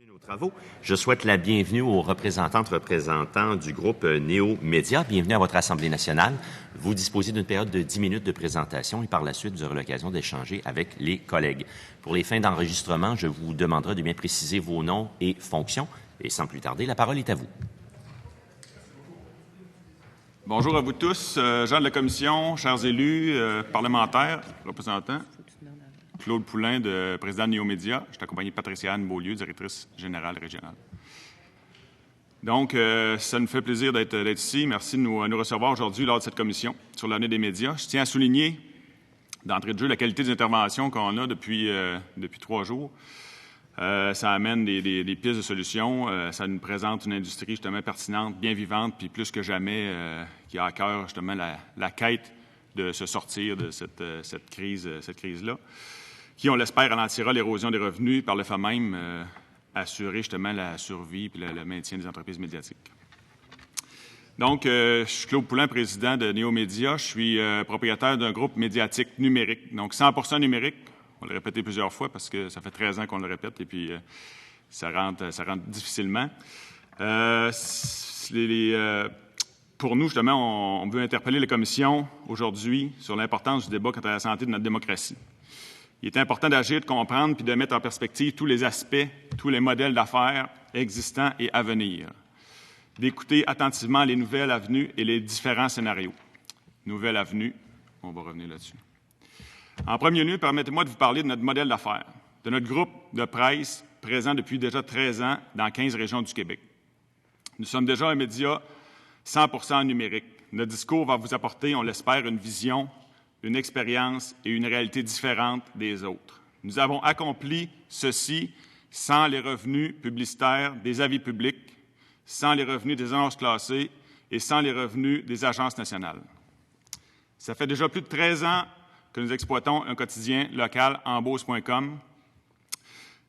Nos travaux. Je souhaite la bienvenue aux représentants du groupe Néo Média. Bienvenue à votre Assemblée nationale. Vous disposez d'une période de 10 minutes de présentation et par la suite, vous aurez l'occasion d'échanger avec les collègues. Pour les fins d'enregistrement, je vous demanderai de bien préciser vos noms et fonctions. Et sans plus tarder, la parole est à vous. Bonjour à vous tous, gens de la Commission, chers élus, parlementaires, représentants. Claude Poulain, président de Néo Média. Je suis accompagné de Patricia Anne Beaulieu, directrice générale régionale. Donc, ça nous fait plaisir d'être ici. Merci de nous recevoir aujourd'hui lors de cette commission sur l'année des médias. Je tiens à souligner, d'entrée de jeu, la qualité des interventions qu'on a depuis 3 jours. Ça amène des pistes de solutions. Ça nous présente une industrie justement pertinente, bien vivante, puis plus que jamais, qui a à cœur justement la quête de se sortir de cette crise-là, qui, on l'espère, ralentira l'érosion des revenus et par le fait même assurer justement la survie et le maintien des entreprises médiatiques. Donc, je suis Claude Poulain, président de Néo Média. Je suis propriétaire d'un groupe médiatique numérique, donc 100% numérique. On l'a répété plusieurs fois parce que ça fait 13 ans qu'on le répète et puis ça rentre difficilement. Pour nous, justement, on veut interpeller la Commission aujourd'hui sur l'importance du débat quant à la santé de notre démocratie. Il est important d'agir, de comprendre puis de mettre en perspective tous les aspects, tous les modèles d'affaires existants et à venir. D'écouter attentivement les nouvelles avenues et les différents scénarios. Nouvelles avenues, on va revenir là-dessus. En premier lieu, permettez-moi de vous parler de notre modèle d'affaires, de notre groupe de presse présent depuis déjà 13 ans dans 15 régions du Québec. Nous sommes déjà un média 100% numérique. Notre discours va vous apporter, on l'espère, une vision, une expérience et une réalité différente des autres. Nous avons accompli ceci sans les revenus publicitaires des avis publics, sans les revenus des annonces classées et sans les revenus des agences nationales. Ça fait déjà plus de 13 ans que nous exploitons un quotidien local en Beauce.com,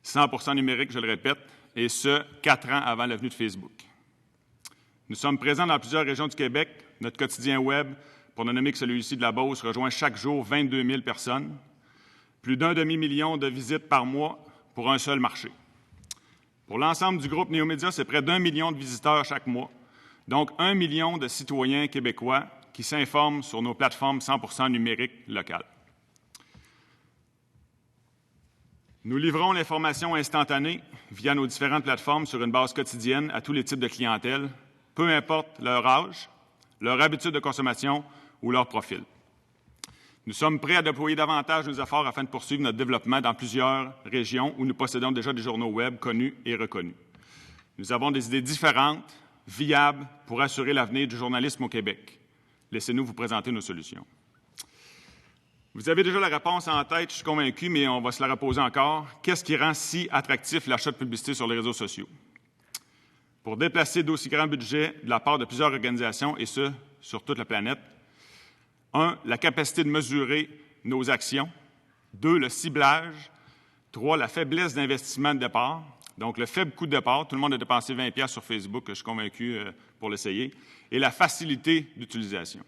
100% numérique, je le répète, et ce, 4 ans avant la venue de Facebook. Nous sommes présents dans plusieurs régions du Québec. Notre quotidien web, pour ne nommer que celui-ci de la Beauce, rejoint chaque jour 22 000 personnes. Plus d'1 demi-million de visites par mois pour un seul marché. Pour l'ensemble du groupe Néo Média, c'est près d'1 million de visiteurs chaque mois. Donc, 1 million de citoyens québécois qui s'informent sur nos plateformes 100% numériques locales. Nous livrons l'information instantanée via nos différentes plateformes sur une base quotidienne à tous les types de clientèle, peu importe leur âge, leur habitude de consommation ou leur profil. Nous sommes prêts à déployer davantage nos efforts afin de poursuivre notre développement dans plusieurs régions où nous possédons déjà des journaux web connus et reconnus. Nous avons des idées différentes, viables, pour assurer l'avenir du journalisme au Québec. Laissez-nous vous présenter nos solutions. Vous avez déjà la réponse en tête, je suis convaincu, mais on va se la reposer encore. Qu'est-ce qui rend si attractif l'achat de publicité sur les réseaux sociaux? Pour déplacer d'aussi grands budgets de la part de plusieurs organisations, et ce, sur toute la planète. 1, la capacité de mesurer nos actions. 2, le ciblage. 3, la faiblesse d'investissement de départ. Donc, le faible coût de départ. Tout le monde a dépensé 20$ sur Facebook, je suis convaincu, pour l'essayer. Et la facilité d'utilisation.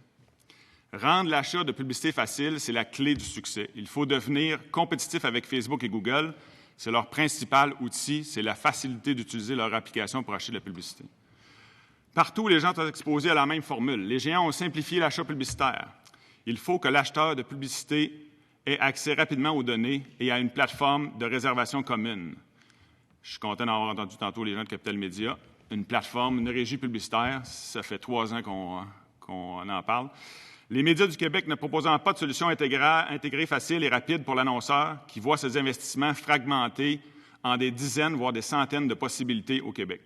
Rendre l'achat de publicité facile, c'est la clé du succès. Il faut devenir compétitif avec Facebook et Google. C'est leur principal outil, c'est la facilité d'utiliser leur application pour acheter de la publicité. Partout, les gens sont exposés à la même formule. Les géants ont simplifié l'achat publicitaire. Il faut que l'acheteur de publicité ait accès rapidement aux données et à une plateforme de réservation commune. Je suis content d'avoir entendu tantôt les gens de Capital Média. Une plateforme, une régie publicitaire, ça fait 3 ans qu'on en parle. Les médias du Québec ne proposant pas de solution intégrée, facile et rapide pour l'annonceur qui voit ses investissements fragmentés en des dizaines, voire des centaines de possibilités au Québec.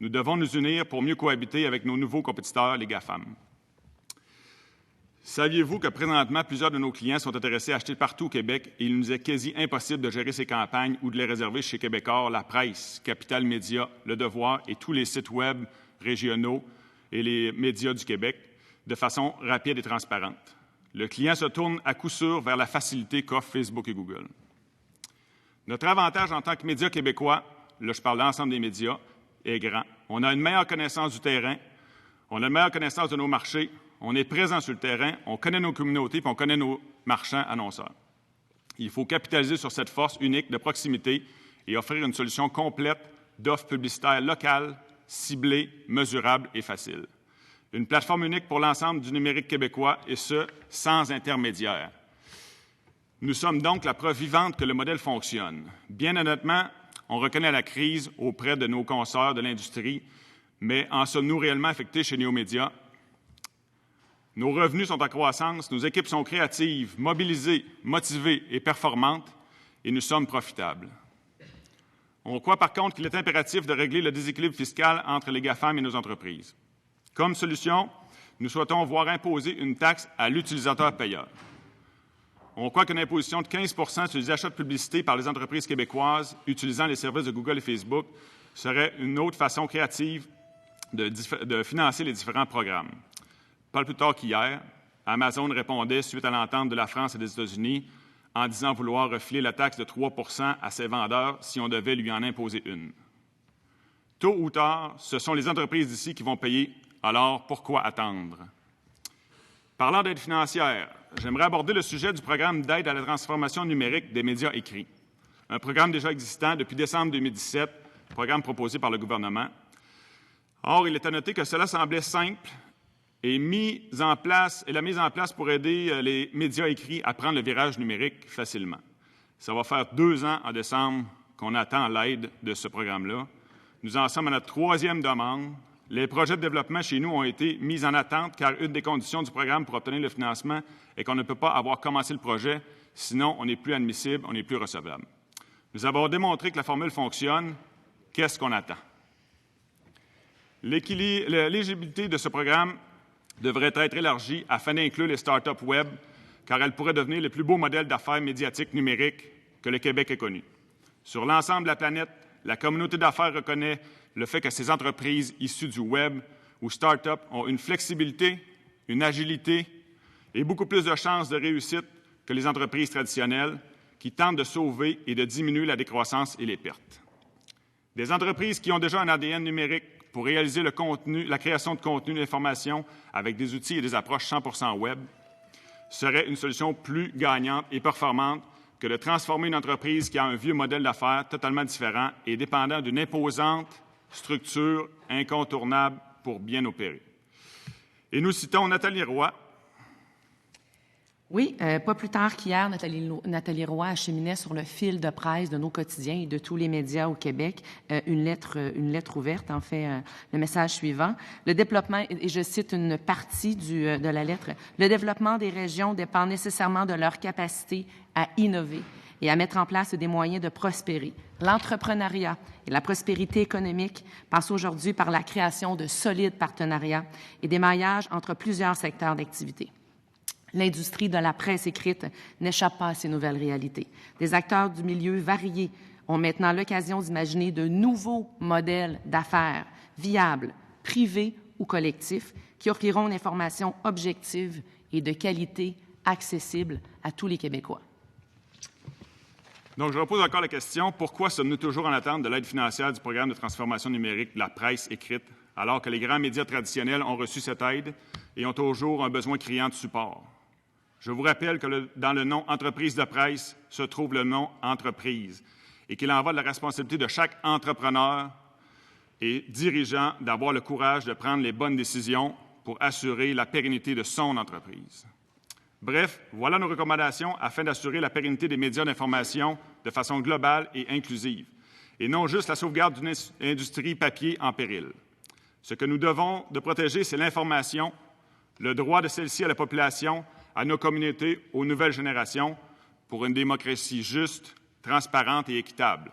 Nous devons nous unir pour mieux cohabiter avec nos nouveaux compétiteurs, les GAFAM. Saviez-vous que présentement, plusieurs de nos clients sont intéressés à acheter partout au Québec et il nous est quasi impossible de gérer ces campagnes ou de les réserver chez Québecor, La Presse, Capital Média, Le Devoir et tous les sites web régionaux et les médias du Québec de façon rapide et transparente. Le client se tourne à coup sûr vers la facilité qu'offrent Facebook et Google. Notre avantage en tant que médias québécois, là je parle de l'ensemble des médias, est grand. On a une meilleure connaissance du terrain, on a une meilleure connaissance de nos marchés, on est présent sur le terrain, on connaît nos communautés et on connaît nos marchands annonceurs. Il faut capitaliser sur cette force unique de proximité et offrir une solution complète d'offres publicitaires locales, ciblées, mesurables et faciles. Une plateforme unique pour l'ensemble du numérique québécois, et ce, sans intermédiaire. Nous sommes donc la preuve vivante que le modèle fonctionne. Bien honnêtement, on reconnaît la crise auprès de nos consoeurs de l'industrie, mais en sommes-nous réellement affectés chez Néo-Média? Nos revenus sont en croissance, nos équipes sont créatives, mobilisées, motivées et performantes, et nous sommes profitables. On croit par contre qu'il est impératif de régler le déséquilibre fiscal entre les GAFAM et nos entreprises. Comme solution, nous souhaitons voir imposer une taxe à l'utilisateur payeur. On croit qu'une imposition de 15 % sur les achats de publicité par les entreprises québécoises utilisant les services de Google et Facebook serait une autre façon créative de financer les différents programmes. Pas plus tard qu'hier, Amazon répondait, suite à l'entente de la France et des États-Unis, en disant vouloir refiler la taxe de 3 % à ses vendeurs si on devait lui en imposer une. Tôt ou tard, ce sont les entreprises d'ici qui vont payer, alors pourquoi attendre? Parlant d'aide financière, j'aimerais aborder le sujet du programme d'aide à la transformation numérique des médias écrits, un programme déjà existant depuis décembre 2017, programme proposé par le gouvernement. Or, il est à noter que cela semblait simple et la mise en place pour aider les médias écrits à prendre le virage numérique facilement. Ça va faire 2 ans en décembre qu'on attend l'aide de ce programme-là. Nous en sommes à notre 3e demande. Les projets de développement chez nous ont été mis en attente car une des conditions du programme pour obtenir le financement est qu'on ne peut pas avoir commencé le projet, sinon on n'est plus admissible, on n'est plus recevable. Nous avons démontré que la formule fonctionne. Qu'est-ce qu'on attend? L'éligibilité de ce programme devrait être élargie afin d'inclure les start-up web, car elles pourraient devenir les plus beaux modèles d'affaires médiatiques numériques que le Québec ait connus. Sur l'ensemble de la planète, la communauté d'affaires reconnaît le fait que ces entreprises issues du web ou start-up ont une flexibilité, une agilité et beaucoup plus de chances de réussite que les entreprises traditionnelles qui tentent de sauver et de diminuer la décroissance et les pertes. Des entreprises qui ont déjà un ADN numérique pour réaliser la création de contenu d'information avec des outils et des approches 100% web serait une solution plus gagnante et performante que de transformer une entreprise qui a un vieux modèle d'affaires totalement différent et dépendant d'une imposante structure incontournable pour bien opérer. Et nous citons Nathalie Roy. Oui, pas plus tard qu'hier, Nathalie Roy acheminait sur le fil de presse de nos quotidiens et de tous les médias au Québec une lettre ouverte, en fait, le message suivant. Le développement, et je cite une partie de la lettre, « Le développement des régions dépend nécessairement de leur capacité à innover et à mettre en place des moyens de prospérer. L'entrepreneuriat et la prospérité économique passent aujourd'hui par la création de solides partenariats et des maillages entre plusieurs secteurs d'activité. L'industrie de la presse écrite n'échappe pas à ces nouvelles réalités. Des acteurs du milieu variés ont maintenant l'occasion d'imaginer de nouveaux modèles d'affaires viables, privés ou collectifs, qui offriront une information objective et de qualité accessible à tous les Québécois. Donc, je repose encore la question, pourquoi sommes-nous toujours en attente de l'aide financière du programme de transformation numérique de la presse écrite, alors que les grands médias traditionnels ont reçu cette aide et ont toujours un besoin criant de support? Je vous rappelle que dans le nom « entreprise de presse » se trouve le nom « entreprise » et qu'il en va de la responsabilité de chaque entrepreneur et dirigeant d'avoir le courage de prendre les bonnes décisions pour assurer la pérennité de son entreprise. Bref, voilà nos recommandations afin d'assurer la pérennité des médias d'information de façon globale et inclusive, et non juste la sauvegarde d'une industrie papier en péril. Ce que nous devons de protéger, c'est l'information, le droit de celle-ci à la population, à nos communautés, aux nouvelles générations, pour une démocratie juste, transparente et équitable.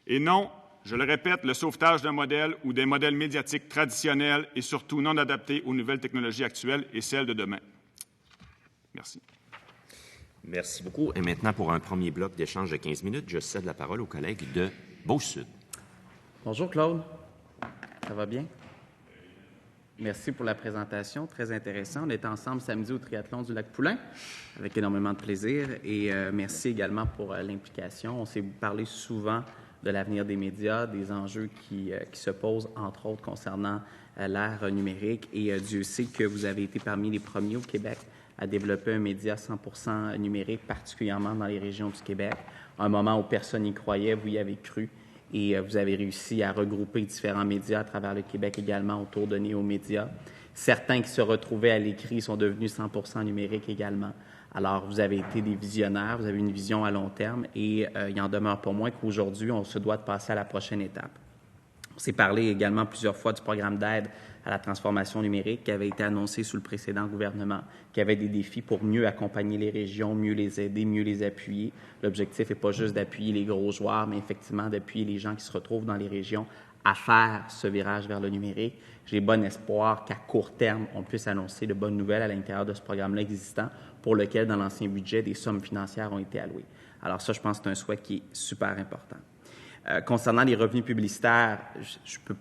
Et non, je le répète, le sauvetage d'un modèle ou des modèles médiatiques traditionnels et surtout non adaptés aux nouvelles technologies actuelles et celles de demain. Merci. Merci beaucoup. Et maintenant, pour un premier bloc d'échange de 15 minutes, je cède la parole aux collègues de Beauce-Sud. Bonjour Claude, ça va bien? Merci pour la présentation, très intéressant. On était ensemble samedi au triathlon du Lac-Poulin avec énormément de plaisir et merci également pour l'implication. On s'est parlé souvent de l'avenir des médias, des enjeux qui se posent, entre autres, concernant l'ère numérique et Dieu sait que vous avez été parmi les premiers au Québec à développer un média 100% numérique, particulièrement dans les régions du Québec. À un moment où personne n'y croyait, vous y avez cru et vous avez réussi à regrouper différents médias à travers le Québec également autour de Néo Média. Certains qui se retrouvaient à l'écrit sont devenus 100% numériques également. Alors, vous avez été des visionnaires, vous avez une vision à long terme et il en demeure pas moins qu'aujourd'hui, on se doit de passer à la prochaine étape. On s'est parlé également plusieurs fois du programme d'aide à la transformation numérique qui avait été annoncé sous le précédent gouvernement, qui avait des défis pour mieux accompagner les régions, mieux les aider, mieux les appuyer. L'objectif n'est pas juste d'appuyer les gros joueurs, mais effectivement d'appuyer les gens qui se retrouvent dans les régions à faire ce virage vers le numérique. J'ai bon espoir qu'à court terme, on puisse annoncer de bonnes nouvelles à l'intérieur de ce programme-là existant pour lequel, dans l'ancien budget, des sommes financières ont été allouées. Alors ça, je pense que c'est un souhait qui est super important. Concernant les revenus publicitaires, je peux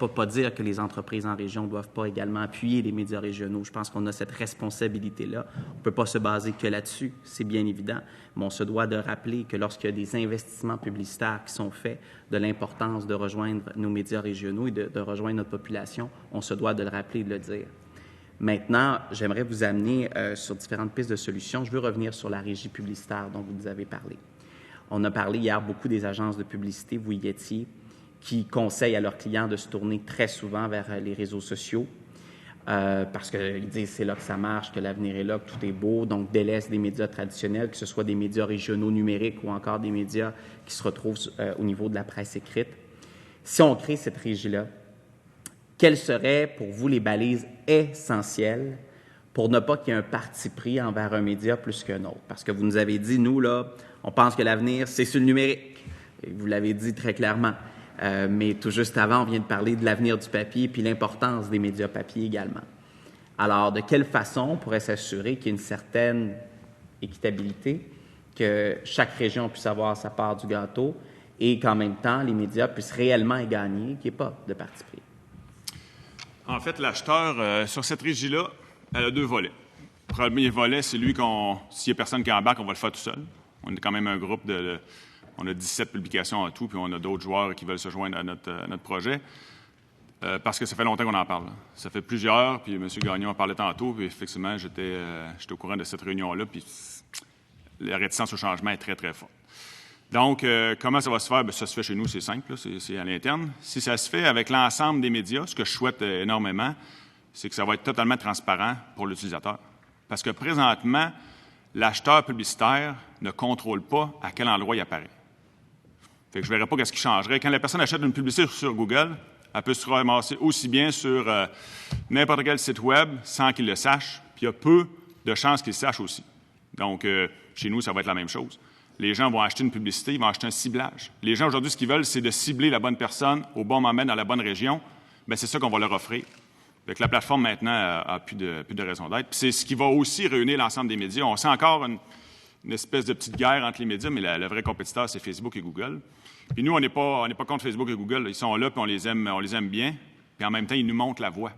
pas dire que les entreprises en région ne doivent pas également appuyer les médias régionaux. Je pense qu'on a cette responsabilité-là. On ne peut pas se baser que là-dessus, c'est bien évident, mais on se doit de rappeler que lorsqu'il y a des investissements publicitaires qui sont faits, de l'importance de rejoindre nos médias régionaux et de rejoindre notre population, on se doit de le rappeler et de le dire. Maintenant, j'aimerais vous amener sur différentes pistes de solutions. Je veux revenir sur la régie publicitaire dont vous nous avez parlé. On a parlé hier beaucoup des agences de publicité, vous y étiez, qui conseillent à leurs clients de se tourner très souvent vers les réseaux sociaux parce qu'ils disent c'est là que ça marche, que l'avenir est là, que tout est beau, donc délaissent des médias traditionnels, que ce soit des médias régionaux numériques ou encore des médias qui se retrouvent au niveau de la presse écrite. Si on crée cette régie-là, quelles seraient pour vous les balises essentielles pour ne pas qu'il y ait un parti pris envers un média plus qu'un autre? Parce que vous nous avez dit, nous, là, on pense que l'avenir, c'est sur le numérique. Et vous l'avez dit très clairement. Mais tout juste avant, on vient de parler de l'avenir du papier puis l'importance des médias papier également. Alors, de quelle façon on pourrait s'assurer qu'il y ait une certaine équitabilité, que chaque région puisse avoir sa part du gâteau et qu'en même temps, les médias puissent réellement y gagner, qu'il n'y ait pas de parti pris? En fait, l'acheteur, sur cette régie-là, elle a deux volets. Le premier volet, c'est lui s'il n'y a personne qui embarque, on va le faire tout seul. On est quand même un groupe on a 17 publications en tout, puis on a d'autres joueurs qui veulent se joindre à notre projet. Parce que ça fait longtemps qu'on en parle. Ça fait plusieurs, puis M. Gagnon en parlait tantôt, puis effectivement, j'étais au courant de cette réunion-là, puis la réticence au changement est très, très forte. Donc, comment ça va se faire? Bien, ça se fait chez nous, c'est simple, là, c'est à l'interne. Si ça se fait avec l'ensemble des médias, ce que je souhaite énormément, c'est que ça va être totalement transparent pour l'utilisateur. Parce que présentement, l'acheteur publicitaire ne contrôle pas à quel endroit il apparaît. Fait que je ne verrais pas ce qui changerait. Quand la personne achète une publicité sur Google, elle peut se ramasser aussi bien sur n'importe quel site web sans qu'il le sache, puis il y a peu de chances qu'il le sache aussi. Donc, chez nous, ça va être la même chose. Les gens vont acheter une publicité, ils vont acheter un ciblage. Les gens, aujourd'hui, ce qu'ils veulent, c'est de cibler la bonne personne au bon moment dans la bonne région. Bien, c'est ça qu'on va leur offrir. Fait que la plateforme, maintenant, a plus de raison d'être. Puis c'est ce qui va aussi réunir l'ensemble des médias. On sent encore une espèce de petite guerre entre les médias, mais le vrai compétiteur, c'est Facebook et Google. Puis nous, on n'est pas contre Facebook et Google. Ils sont là, puis on les aime bien. Puis en même temps, ils nous montrent la voie.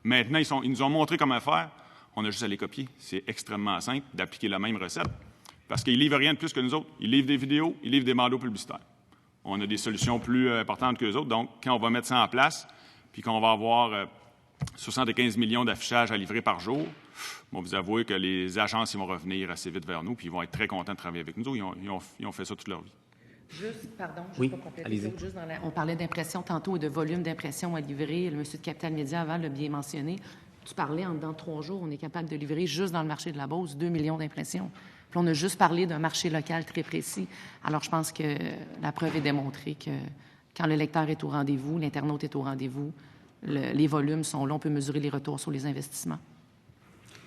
Maintenant, ils nous ont montré comment faire. On a juste à les copier. C'est extrêmement simple d'appliquer la même recette. Parce qu'ils ne livrent rien de plus que nous autres. Ils livrent des vidéos, ils livrent des bandeaux publicitaires. On a des solutions plus importantes que les autres. Donc, quand on va mettre ça en place, puis qu'on va avoir 75 millions d'affichages à livrer par jour, bon, vous avouez que les agences ils vont revenir assez vite vers nous, puis ils vont être très contents de travailler avec nous. Ils ont fait ça toute leur vie. Juste, pardon, oui, pas compléter. allez-y. On parlait d'impression tantôt et de volume d'impression à livrer. Le monsieur de Capital Média avant l'a bien mentionné. Tu parlais, dans 3 jours, on est capable de livrer juste dans le marché de la Beauce 2 millions d'impressions. Puis on a juste parlé d'un marché local très précis. Alors, je pense que la preuve est démontrée que quand le lecteur est au rendez-vous, l'internaute est au rendez-vous, les volumes sont là, on peut mesurer les retours sur les investissements.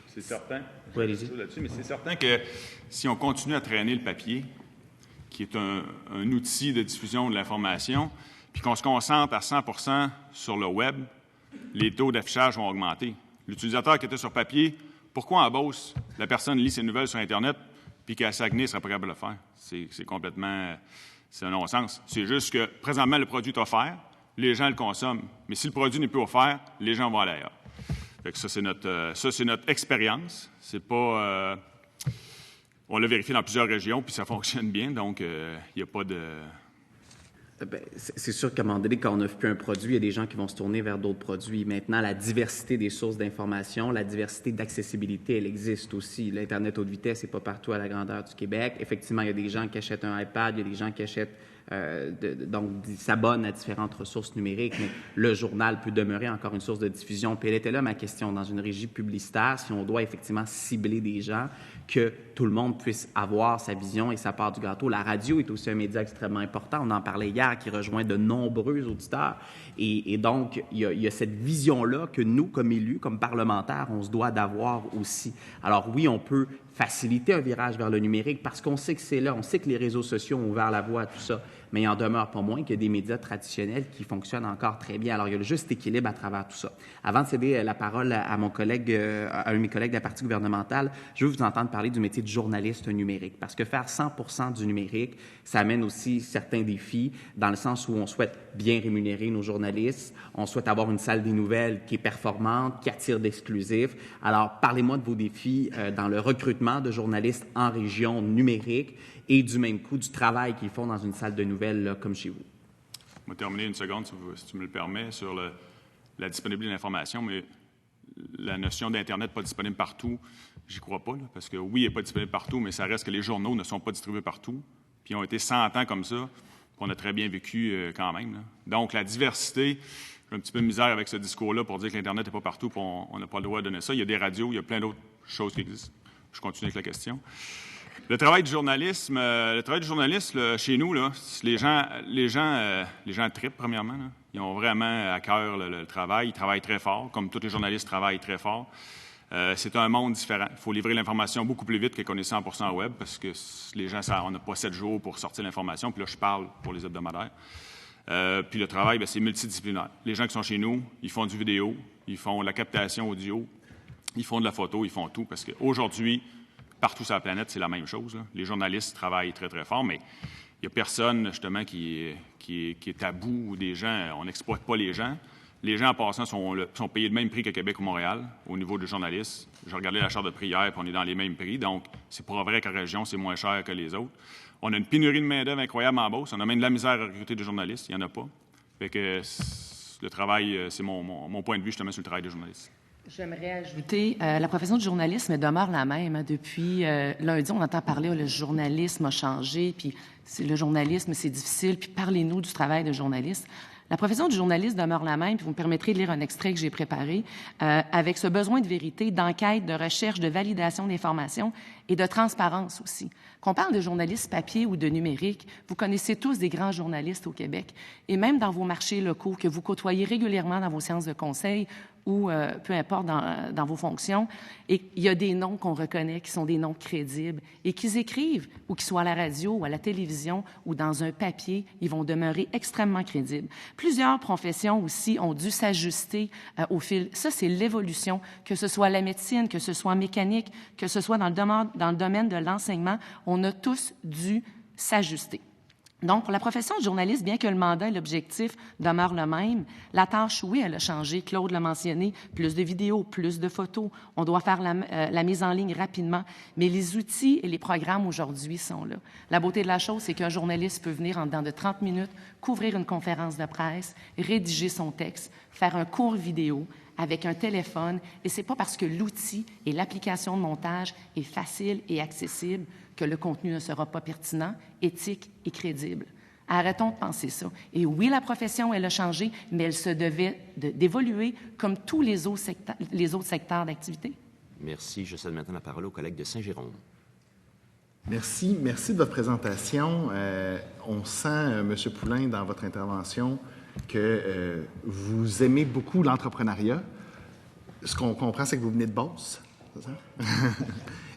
C'est certain. Oui, allez-y. Là-dessus, mais c'est certain que si on continue à traîner le papier, qui est un outil de diffusion de l'information, puis qu'on se concentre à 100% sur le web, les taux d'affichage vont augmenter. L'utilisateur qui était sur papier, pourquoi en Beauce, la personne lit ses nouvelles sur Internet, puis qu'à Saguenay, ne serait pas capable de le faire? C'est complètement... C'est un non-sens. C'est juste que, présentement, le produit est offert, les gens le consomment. Mais si le produit n'est plus offert, les gens vont aller ailleurs. Fait que ça, c'est notre expérience. C'est pas... on l'a vérifié dans plusieurs régions, puis ça fonctionne bien, donc il n'y a pas de... Bien, c'est sûr qu'à un moment donné, quand on n'offre plus un produit, il y a des gens qui vont se tourner vers d'autres produits. Maintenant, la diversité des sources d'information, la diversité d'accessibilité, elle existe aussi. L'Internet haute vitesse n'est pas partout à la grandeur du Québec. Effectivement, il y a des gens qui achètent un iPad, il y a des gens qui achètent donc s'abonnent à différentes ressources numériques, mais le journal peut demeurer encore une source de diffusion. Puis elle était là, ma question, dans une régie publicitaire, si on doit effectivement cibler des gens, que tout le monde puisse avoir sa vision et sa part du gâteau. La radio est aussi un média extrêmement important. On en parlait hier, qui rejoint de nombreux auditeurs. Et donc, il y a cette vision-là que nous, comme élus, comme parlementaires, on se doit d'avoir aussi. Alors oui, on peut faciliter un virage vers le numérique parce qu'on sait que c'est là, on sait que les réseaux sociaux ont ouvert la voie à tout ça, mais il en demeure pas moins qu'il y a des médias traditionnels qui fonctionnent encore très bien. Alors, il y a le juste équilibre à travers tout ça. Avant de céder la parole à mon collègue, à un de mes collègues de la partie gouvernementale, je veux vous entendre parler du métier de journaliste numérique, parce que faire 100% du numérique, ça amène aussi certains défis, dans le sens où on souhaite bien rémunérer nos journalistes, on souhaite avoir une salle des nouvelles qui est performante, qui attire d'exclusifs. Alors, parlez-moi de vos défis dans le recrutement de journalistes en région numérique et du même coup du travail qu'ils font dans une salle de nouvelles là, comme chez vous. Je vais terminer une seconde, si tu me le permets, sur la disponibilité de l'information, mais la notion d'Internet pas disponible partout, j'y crois pas, là, parce que oui, il n'est pas disponible partout, mais ça reste que les journaux ne sont pas distribués partout, puis ils ont été 100 ans comme ça, puis on a très bien vécu quand même. Là. Donc, la diversité, j'ai un petit peu de misère avec ce discours-là pour dire que l'Internet n'est pas partout, puis on n'a pas le droit de donner ça. Il y a des radios, il y a plein d'autres choses qui existent. Je continue avec la question. Le travail du journalisme, là, chez nous, là, les gens trippent, premièrement. Là. Ils ont vraiment à cœur le travail. Ils travaillent très fort, comme tous les journalistes travaillent très fort. C'est un monde différent. Il faut livrer l'information beaucoup plus vite qu'on est 100% web, parce que les gens, on n'a pas 7 jours pour sortir l'information. Puis là, je parle pour les hebdomadaires. Puis le travail, c'est multidisciplinaire. Les gens qui sont chez nous, ils font du vidéo, ils font de la captation audio, ils font de la photo, ils font tout, parce qu'aujourd'hui, partout sur la planète, c'est la même chose. Là. Les journalistes travaillent très, très fort, mais il n'y a personne, justement, qui est à bout des gens. On n'exploite pas les gens. Les gens, en passant, sont payés le même prix qu'à Québec ou Montréal, au niveau des journalistes. J'ai regardé la charte de prix hier, puis on est dans les mêmes prix. Donc, c'est pas vrai qu'à la région, c'est moins cher que les autres. On a une pénurie de main-d'œuvre incroyable en Beauce. On a même de la misère à recruter des journalistes. Il n'y en a pas. Fait que le travail, c'est mon point de vue, justement, sur le travail des journalistes. J'aimerais ajouter, la profession du journalisme demeure la même. Hein. Depuis lundi, on entend parler, le journalisme a changé, puis le journalisme, c'est difficile, puis parlez-nous du travail de journaliste. La profession du journaliste demeure la même, puis vous me permettrez de lire un extrait que j'ai préparé, avec ce besoin de vérité, d'enquête, de recherche, de validation d'informations et de transparence aussi. Qu'on parle de journalistes papier ou de numérique, vous connaissez tous des grands journalistes au Québec, et même dans vos marchés locaux que vous côtoyez régulièrement dans vos séances de conseil, ou peu importe dans vos fonctions, et il y a des noms qu'on reconnaît qui sont des noms crédibles et qu'ils écrivent, ou qu'ils soient à la radio ou à la télévision ou dans un papier, ils vont demeurer extrêmement crédibles. Plusieurs professions aussi ont dû s'ajuster au fil. Ça, c'est l'évolution, que ce soit la médecine, que ce soit en mécanique, que ce soit dans le domaine de l'enseignement, on a tous dû s'ajuster. Donc, pour la profession de journaliste, bien que le mandat et l'objectif demeurent le même, la tâche, oui, elle a changé. Claude l'a mentionné, plus de vidéos, plus de photos. On doit faire la mise en ligne rapidement. Mais les outils et les programmes aujourd'hui sont là. La beauté de la chose, c'est qu'un journaliste peut venir en dedans de 30 minutes, couvrir une conférence de presse, rédiger son texte, faire un court vidéo avec un téléphone. Et c'est pas parce que l'outil et l'application de montage est facile et accessible que le contenu ne sera pas pertinent, éthique et crédible. Arrêtons de penser ça. Et oui, la profession, elle a changé, mais elle se devait d'évoluer comme tous les autres secteurs d'activité. Merci. Je cède maintenant la parole au collègue de Saint-Jérôme. Merci. Merci de votre présentation. On sent, M. Poulain, dans votre intervention, que vous aimez beaucoup l'entrepreneuriat. Ce qu'on comprend, c'est que vous venez de Beauce, c'est ça?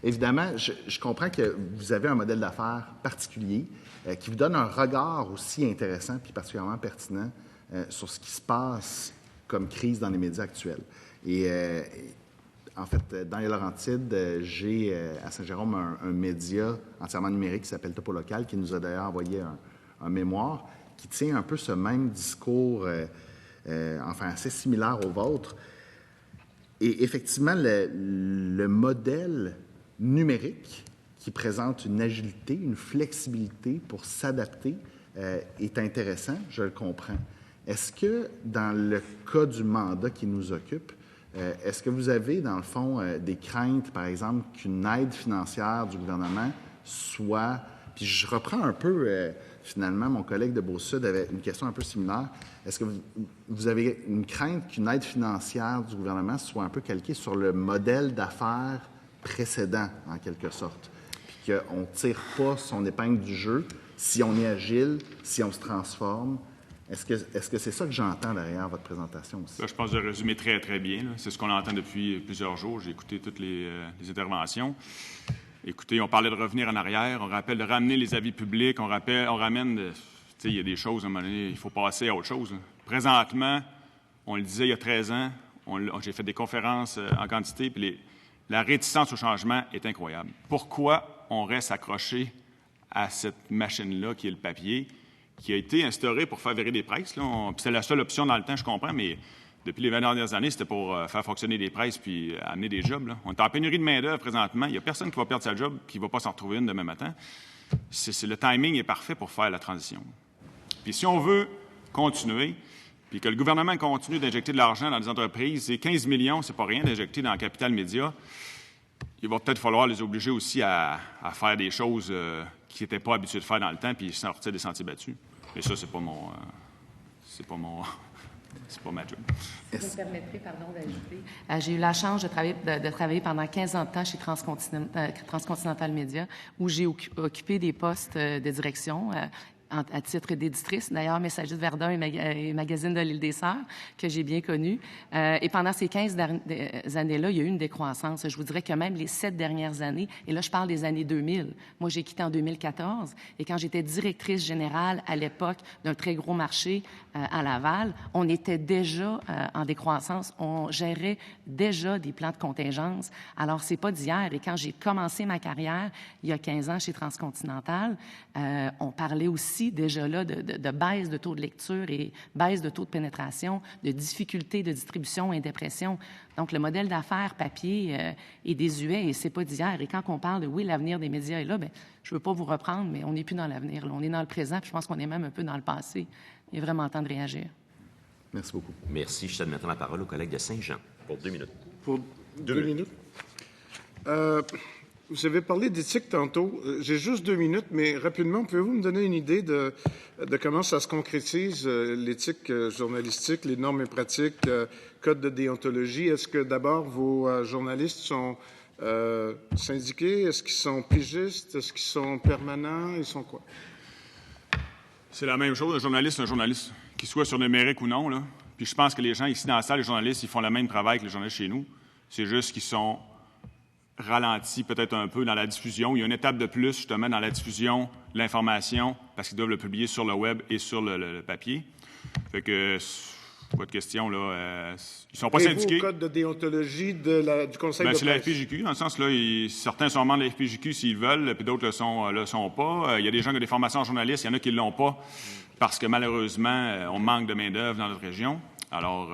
Évidemment, je comprends que vous avez un modèle d'affaires particulier qui vous donne un regard aussi intéressant puis particulièrement pertinent sur ce qui se passe comme crise dans les médias actuels. Et en fait, dans les Laurentides, j'ai à Saint-Jérôme un média entièrement numérique qui s'appelle Topo Local, qui nous a d'ailleurs envoyé un mémoire qui tient un peu ce même discours, enfin assez similaire au vôtre. Et effectivement, le modèle numérique qui présente une agilité, une flexibilité pour s'adapter est intéressant, je le comprends. Est-ce que, dans le cas du mandat qui nous occupe, est-ce que vous avez, dans le fond, des craintes, par exemple, qu'une aide financière du gouvernement soit... Puis je reprends un peu finalement, mon collègue de Beau-Sud avait une question un peu similaire. Est-ce que vous avez une crainte qu'une aide financière du gouvernement soit un peu calquée sur le modèle d'affaires précédent, en quelque sorte, puis qu'on ne tire pas son épingle du jeu si on est agile, si on se transforme? Est-ce que c'est ça que j'entends derrière votre présentation aussi? Là, je pense que je résume très, très bien. Là. C'est ce qu'on entend depuis plusieurs jours. J'ai écouté toutes les interventions. Écoutez, on parlait de revenir en arrière, on rappelle de ramener les avis publics, on ramène, tu sais, il y a des choses, à un moment donné, il faut passer à autre chose. Là. Présentement, on le disait il y a 13 ans, j'ai fait des conférences en quantité, puis la réticence au changement est incroyable. Pourquoi on reste accroché à cette machine-là qui est le papier, qui a été instaurée pour faire virer des presses? Puis c'est la seule option dans le temps, je comprends, mais depuis les 20 dernières années, c'était pour faire fonctionner des presses puis amener des jobs. Là. On est en pénurie de main-d'œuvre présentement. Il n'y a personne qui va perdre sa job qui ne va pas s'en retrouver une demain matin. Le timing est parfait pour faire la transition. Puis si on veut continuer, puis que le gouvernement continue d'injecter de l'argent dans les entreprises, c'est 15 millions, c'est pas rien d'injecter dans le capital média. Il va peut-être falloir les obliger aussi à faire des choses qu'ils n'étaient pas habitués de faire dans le temps puis sortir des sentiers battus. Et ça, c'est pas ma job. Si vous me permettrez, pardon, d'ajouter. J'ai eu la chance de travailler pendant 15 ans de temps chez Transcontinental Media, où j'ai occupé des postes de direction à titre d'éditrice, d'ailleurs, Messager de Verdun et Magazine de l'Île des Sœurs, que j'ai bien connu. Et pendant ces 15 années-là, il y a eu une décroissance. Je vous dirais que même les 7 dernières années, et là, je parle des années 2000. Moi, j'ai quitté en 2014, et quand j'étais directrice générale à l'époque d'un très gros marché à Laval, on était déjà en décroissance. On gérait déjà des plans de contingence. Alors, c'est pas d'hier. Et quand j'ai commencé ma carrière, il y a 15 ans chez Transcontinental, on parlait aussi déjà là de baisse de taux de lecture et baisse de taux de pénétration, de difficultés de distribution et d'impression. Donc, le modèle d'affaires papier est désuet et c'est pas d'hier. Et quand on parle de, oui, l'avenir des médias est là, bien, je veux pas vous reprendre, mais on n'est plus dans l'avenir. On est dans le présent, puis je pense qu'on est même un peu dans le passé. Il est vraiment temps de réagir. Merci beaucoup. Merci. Je cède maintenant la parole au collègue de Saint-Jean pour 2 minutes. Pour 2 minutes? Vous avez parlé d'éthique tantôt. J'ai juste 2 minutes, mais rapidement, pouvez-vous me donner une idée de comment ça se concrétise, l'éthique journalistique, les normes et pratiques, code de déontologie? Est-ce que d'abord vos journalistes sont syndiqués? Est-ce qu'ils sont pigistes? Est-ce qu'ils sont permanents? Ils sont quoi? C'est la même chose. Un journaliste, qu'il soit sur numérique ou non. Là. Puis je pense que les gens ici dans la salle, les journalistes, ils font le même travail que les journalistes chez nous. C'est juste qu'ils sont ralentis peut-être un peu dans la diffusion. Il y a une étape de plus, justement, dans la diffusion de l'information, parce qu'ils doivent le publier sur le web et sur le papier. Fait que, votre question, là, ils sont pas syndiqués. Au code de déontologie du Conseil de presse? C'est la FPJQ, dans le sens, là, certains sont membres de la FPJQ s'ils veulent, puis d'autres le sont pas. Il y a des gens qui ont des formations en journalistes, il y en a qui ne l'ont pas, parce que, malheureusement, on manque de main-d'œuvre dans notre région. Alors,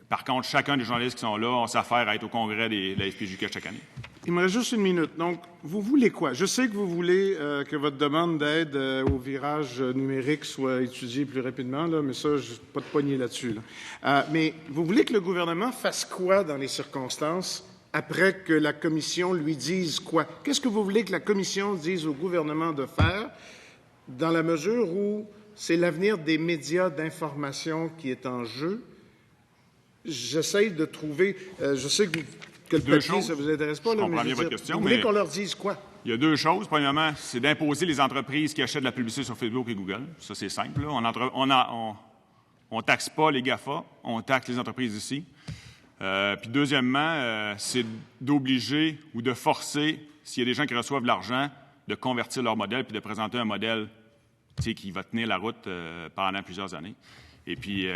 par contre, chacun des journalistes qui sont là, a s'affaire à être au congrès de la FPJQ chaque année. Il me reste juste 1 minute. Donc, vous voulez quoi? Je sais que vous voulez que votre demande d'aide au virage numérique soit étudiée plus rapidement, là, mais ça, je pas de poignée là-dessus. Là. Mais vous voulez que le gouvernement fasse quoi dans les circonstances après que la Commission lui dise quoi? Qu'est-ce que vous voulez que la Commission dise au gouvernement de faire dans la mesure où c'est l'avenir des médias d'information qui est en jeu? J'essaie de trouver... je sais que le papier, ça ne vous intéresse pas. Je comprends bien votre question. Vous voulez qu'on leur dise quoi? Il y a 2 choses. Premièrement, c'est d'imposer les entreprises qui achètent de la publicité sur Facebook et Google. Ça, c'est simple. Là. On taxe pas les GAFA, on taxe les entreprises ici. Puis deuxièmement, c'est d'obliger ou de forcer, s'il y a des gens qui reçoivent de l'argent, de convertir leur modèle puis de présenter un modèle qui va tenir la route pendant plusieurs années. Et puis...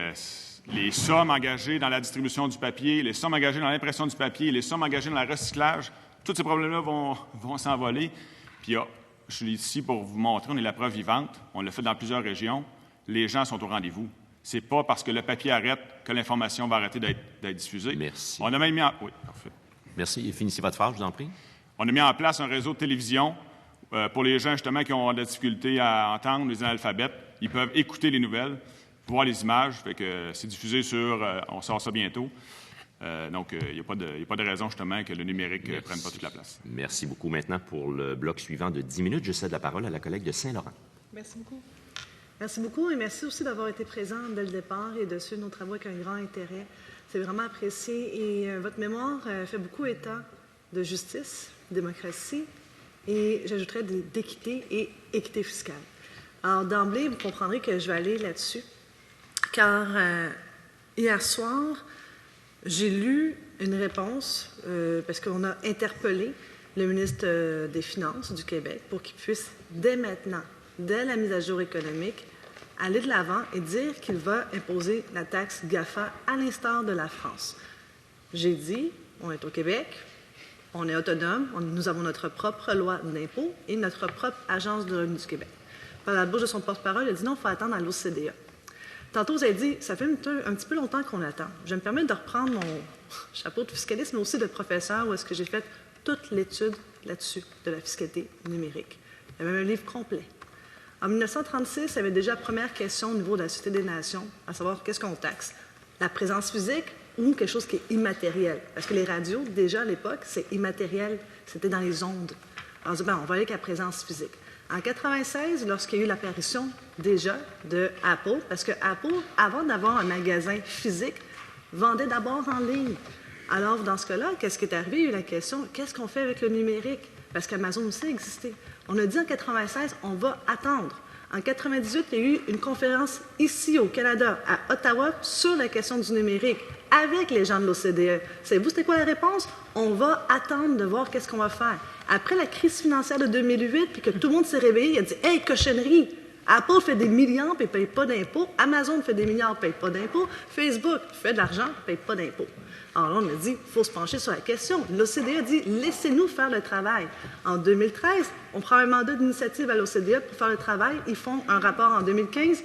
les sommes engagées dans la distribution du papier, les sommes engagées dans l'impression du papier, les sommes engagées dans le recyclage, tous ces problèmes-là vont s'envoler. Puis je suis ici pour vous montrer, on est la preuve vivante, on l'a fait dans plusieurs régions, les gens sont au rendez-vous. C'est pas parce que le papier arrête que l'information va arrêter d'être diffusée. Merci. On a même mis en... Oui, parfait. Merci. Et finissez votre phrase, je vous en prie. On a mis en place un réseau de télévision pour les gens, justement, qui ont de la difficulté à entendre les analphabètes. Ils peuvent écouter les nouvelles, voir les images, fait que c'est diffusé sur... on sort ça bientôt. Donc, il n'y a pas de raison, justement, que le numérique ne prenne pas toute la place. Merci beaucoup. Maintenant, pour le bloc suivant de 10 minutes, je cède la parole à la collègue de Saint-Laurent. Merci beaucoup. Merci beaucoup et merci aussi d'avoir été présent dès le départ et de suivre nos travaux avec un grand intérêt. C'est vraiment apprécié et votre mémoire fait beaucoup état de justice, démocratie et j'ajouterais d'équité et équité fiscale. Alors d'emblée, vous comprendrez que je vais aller là-dessus car hier soir, j'ai lu une réponse parce qu'on a interpellé le ministre des Finances du Québec pour qu'il puisse dès maintenant, dès la mise à jour économique, aller de l'avant et dire qu'il va imposer la taxe GAFA à l'instar de la France. J'ai dit, on est au Québec, on est autonome, nous avons notre propre loi d'impôt et notre propre agence de revenus du Québec. Par la bouche de son porte-parole, il a dit non, il faut attendre à l'OCDE. Tantôt, vous avez dit, ça fait un petit peu longtemps qu'on attend. Je vais me permettre de reprendre mon chapeau de fiscaliste, mais aussi de professeur, où est-ce que j'ai fait toute l'étude là-dessus, de la fiscalité numérique. Il y avait un livre complet. En 1936, il y avait déjà la première question au niveau de la Société des Nations, à savoir qu'est-ce qu'on taxe, la présence physique ou quelque chose qui est immatériel. Parce que les radios, déjà à l'époque, c'est immatériel, c'était dans les ondes. Alors, on dit, on va aller avec la présence physique. En 1996, lorsqu'il y a eu l'apparition déjà de Apple, parce que Apple, avant d'avoir un magasin physique, vendait d'abord en ligne. Alors, dans ce cas-là, qu'est-ce qui est arrivé? Il y a eu la question, qu'est-ce qu'on fait avec le numérique? Parce qu'Amazon aussi existait. On a dit en 1996, on va attendre. En 1998, il y a eu une conférence ici au Canada, à Ottawa, sur la question du numérique, avec les gens de l'OCDE. Savez-vous c'était quoi la réponse? On va attendre de voir qu'est-ce qu'on va faire. Après la crise financière de 2008, puis que tout le monde s'est réveillé, il a dit « Hey, cochonnerie! Apple fait des milliards et ne paye pas d'impôts. Amazon fait des milliards et ne paye pas d'impôts. Facebook fait de l'argent et ne paye pas d'impôts. » Alors là, on a dit, il faut se pencher sur la question. L'OCDE a dit, laissez-nous faire le travail. En 2013, on prend un mandat d'initiative à l'OCDE pour faire le travail. Ils font un rapport en 2015.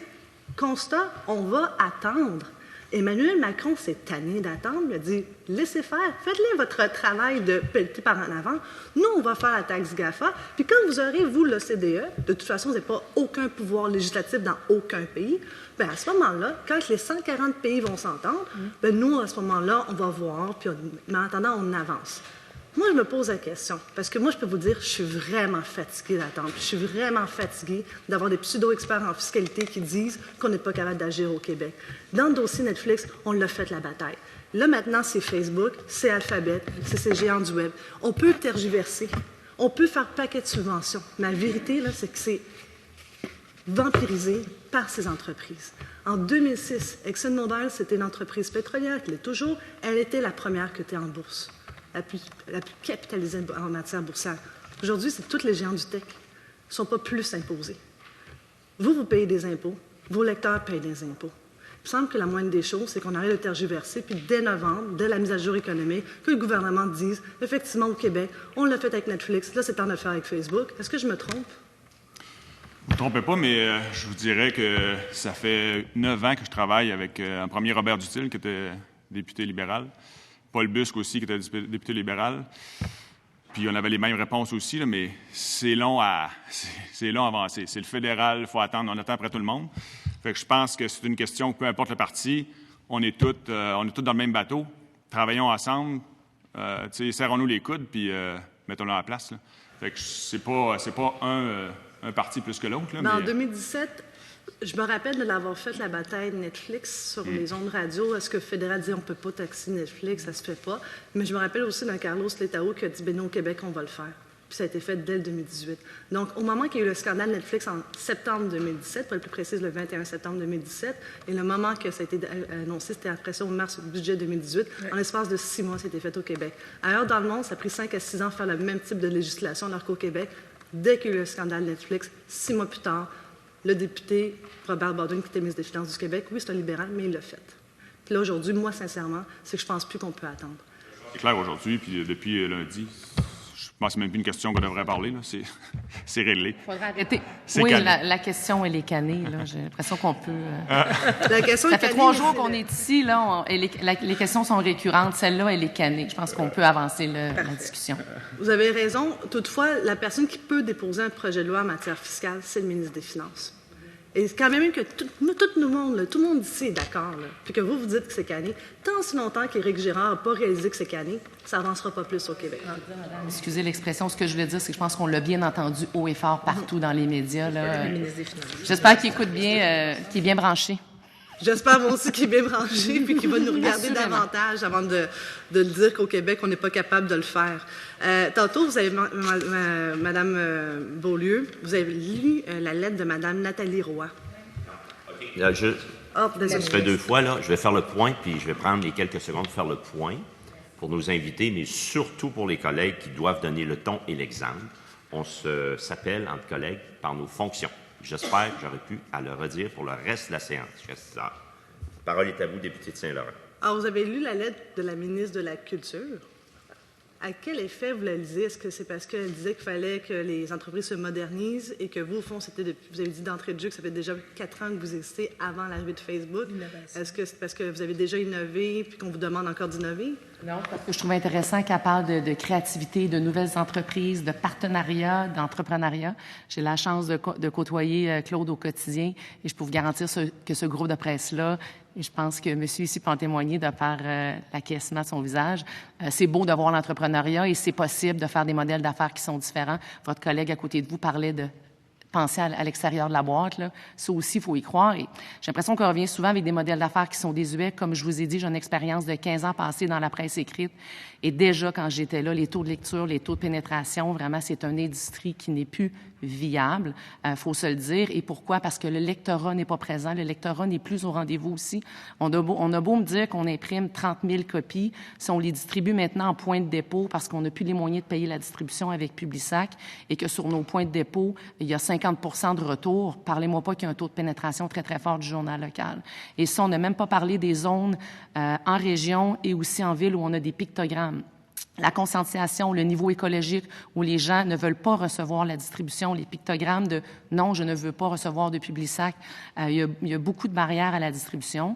Constat, on va attendre. Emmanuel Macron s'est tanné d'attendre. Il a dit, laissez faire, faites-le votre travail de pelleter par en avant. Nous, on va faire la taxe GAFA. Puis quand vous aurez, vous, l'OCDE, de toute façon, vous n'avez pas aucun pouvoir législatif dans aucun pays, bien, à ce moment-là, quand les 140 pays vont s'entendre, bien, nous, à ce moment-là, on va voir, puis mais en attendant, on avance. Moi, je me pose la question, parce que moi, je peux vous dire, je suis vraiment fatiguée d'attendre. Je suis vraiment fatiguée d'avoir des pseudo-experts en fiscalité qui disent qu'on n'est pas capable d'agir au Québec. Dans le dossier Netflix, on l'a fait la bataille. Là, maintenant, c'est Facebook, c'est Alphabet, c'est ces géants du Web. On peut tergiverser, on peut faire paquet de subventions. Mais la vérité, là, c'est que c'est vampirisé par ces entreprises. En 2006, ExxonMobil, c'était une entreprise pétrolière qui l'est toujours. Elle était la première cotée en bourse, la plus capitalisée en matière boursière. Aujourd'hui, c'est tous les géants du tech ne sont pas plus imposés. Vous payez des impôts, vos lecteurs payent des impôts. Il me semble que la moindre des choses, c'est qu'on arrête de tergiverser, puis dès novembre, dès la mise à jour économique, que le gouvernement dise, effectivement, au Québec, on l'a fait avec Netflix, là, c'est temps de le faire avec Facebook. Est-ce que je me trompe? Vous ne trompez pas, mais je vous dirais que ça fait 9 ans que je travaille avec un premier Robert Dutil, qui était député libéral, Paul Busque aussi, qui était député libéral. Puis on avait les mêmes réponses aussi, là, mais c'est long à avancer. C'est le fédéral, il faut attendre, on attend après tout le monde. Fait que je pense que c'est une question, peu importe le parti, on est tous dans le même bateau. Travaillons ensemble, serrons-nous les coudes, puis mettons-le en place. Là. Fait que c'est pas un parti plus que l'autre. En 2017, je me rappelle de l'avoir fait la bataille de Netflix sur les ondes radio. Est-ce que le fédéral dit on ne peut pas taxer Netflix, ça se fait pas. Mais je me rappelle aussi d'un Carlos Letao qui a dit nous, au Québec, on va le faire. Puis ça a été fait dès le 2018. Donc, au moment qu'il y a eu le scandale Netflix en septembre 2017, pour être plus précise, le 21 septembre 2017, et le moment que ça a été annoncé, c'était après ça, au mars du budget 2018, en l'espace de 6 mois, c'était fait au Québec. Ailleurs dans le monde, ça a pris 5 à 6 ans de faire le même type de législation, alors qu'au Québec, dès qu'il y a eu le scandale Netflix, 6 mois plus tard, le député Robert Baldwin, qui était ministre des Finances du Québec, oui, c'est un libéral, mais il l'a fait. Puis là, aujourd'hui, moi, sincèrement, c'est que je pense plus qu'on peut attendre. C'est clair aujourd'hui, puis depuis lundi, je pense que c'est même plus une question qu'on devrait parler. Là. C'est réglé. Il faudrait arrêter. C'est oui, canné. la question, elle est cannée. Là. J'ai l'impression qu'on peut... La question ça est fait cannée, 3 jours qu'on est ici, là, et les questions sont récurrentes. Celle-là, elle est cannée. Je pense qu'on peut avancer la discussion. Vous avez raison. Toutefois, la personne qui peut déposer un projet de loi en matière fiscale, c'est le ministre des Finances. Et quand même que tout le monde ici est d'accord, là, puis que vous dites que c'est canné, tant si longtemps qu'Éric Girard n'a pas réalisé que c'est canné, ça n'avancera pas plus au Québec. Excusez l'expression, ce que je voulais dire, c'est que je pense qu'on l'a bien entendu haut et fort partout dans les médias. Là. J'espère qu'il écoute bien, qu'il est bien branché. J'espère moi aussi qu'il est bien branché puis qu'il va nous regarder davantage avant de le dire qu'au Québec, on n'est pas capable de le faire. Tantôt, vous avez, Mme Beaulieu, vous avez lu la lettre de Mme Nathalie Roy. Là, ça se fait 2 fois. Là. Je vais faire le point, puis je vais prendre les quelques secondes pour faire le point pour nos invités, mais surtout pour les collègues qui doivent donner le ton et l'exemple. On s'appelle, entre collègues, par nos fonctions. J'espère que j'aurais pu à le redire pour le reste de la séance. La parole est à vous, député de Saint-Laurent. Alors, vous avez lu la lettre de la ministre de la Culture. À quel effet vous la lisez? Est-ce que c'est parce qu'elle disait qu'il fallait que les entreprises se modernisent et que vous, au fond, vous avez dit d'entrée de jeu que ça fait déjà 4 ans que vous existez avant l'arrivée de Facebook? Est-ce que c'est parce que vous avez déjà innové puis qu'on vous demande encore d'innover? Non, parce que je trouve intéressant qu'elle parle de créativité, de nouvelles entreprises, de partenariat, d'entrepreneuriat. J'ai la chance de côtoyer Claude au quotidien et je peux vous garantir que ce groupe de presse-là, et je pense que monsieur ici peut en témoigner de par l'acquiescement de son visage, c'est beau de voir l'entrepreneuriat et c'est possible de faire des modèles d'affaires qui sont différents. Votre collègue à côté de vous parlait de penser à l'extérieur de la boîte, là. Ça aussi, il faut y croire. Et j'ai l'impression qu'on revient souvent avec des modèles d'affaires qui sont désuets. Comme je vous ai dit, j'ai une expérience de 15 ans passée dans la presse écrite. Et déjà, quand j'étais là, les taux de lecture, les taux de pénétration, vraiment, c'est une industrie qui n'est plus viable, faut se le dire. Et pourquoi? Parce que le lectorat n'est pas présent. Le lectorat n'est plus au rendez-vous aussi. On a beau me dire qu'on imprime 30 000 copies, si on les distribue maintenant en points de dépôt parce qu'on n'a plus les moyens de payer la distribution avec Publisac et que sur nos points de dépôt, il y a 50 de retour, parlez-moi pas qu'il y a un taux de pénétration très, très fort du journal local. Et ça, on n'a même pas parlé des zones en région et aussi en ville où on a des pictogrammes. La conscientisation, le niveau écologique où les gens ne veulent pas recevoir la distribution, les pictogrammes de « non, je ne veux pas recevoir de Publisac », il y a beaucoup de barrières à la distribution.